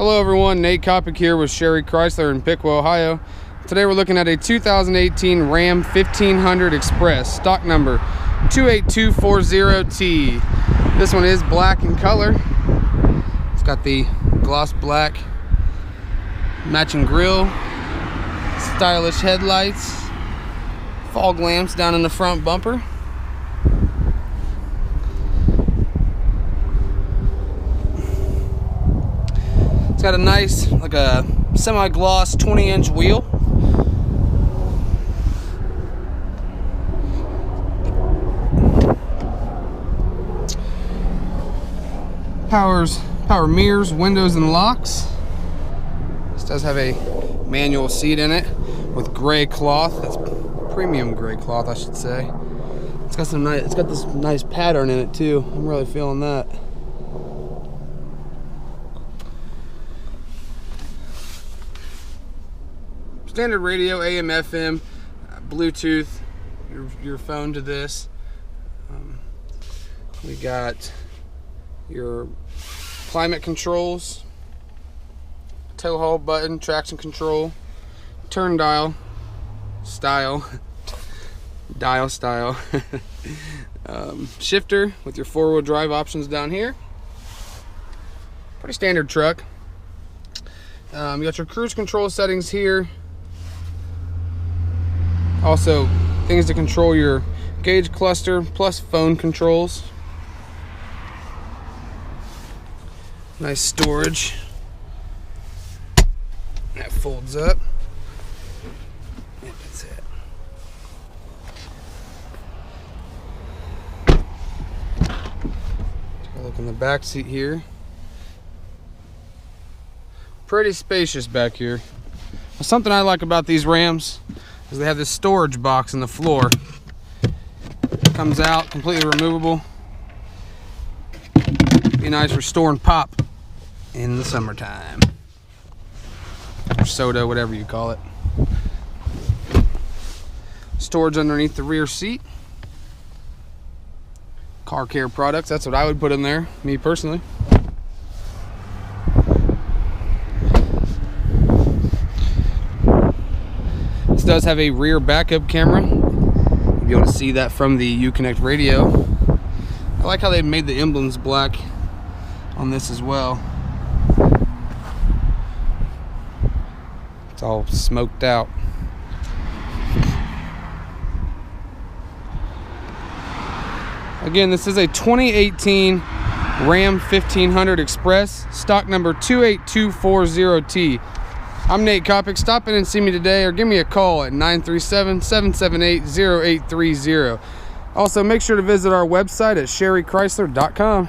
Hello everyone, Nate Kopic here with Sherry Chrysler in Piqua, Ohio. Today we're looking at a 2018 Ram 1500 Express, stock number 28240T. This one is black in color. It's got the gloss black matching grille, stylish headlights, fog lamps down in the front bumper. It's got a nice, like a semi-gloss 20-inch wheel. Power mirrors, windows, and locks. This does have a manual seat in it with gray cloth. That's premium gray cloth, I should say. It's got some nice. It's got this nice pattern in it too. I'm really feeling that. Standard radio, AM, FM, Bluetooth, your phone to this. We got your climate controls, tow haul button, traction control, turn dial style, shifter with your four-wheel drive options down here. Pretty standard truck. You got your cruise control settings here. Also, things to control your gauge cluster, plus phone controls. Nice storage. That folds up. Yep, that's it. Take a look in the back seat here. Pretty spacious back here. Something I like about these Rams is they have this storage box in the floor. It comes out completely removable. Be nice for storing pop in the summertime, or soda, whatever you call it. Storage underneath the rear seat. Car care products, that's what I would put in there, me personally. This does have a rear backup camera. You'll be able to see that from the Uconnect radio. I like how they made the emblems black on this as well. It's all smoked out. Again, this is a 2018 Ram 1500 Express, stock number 28240T. I'm Nate Kopic. Stop in and see me today or give me a call at 937-778-0830. Also, make sure to visit our website at sherrychrysler.com.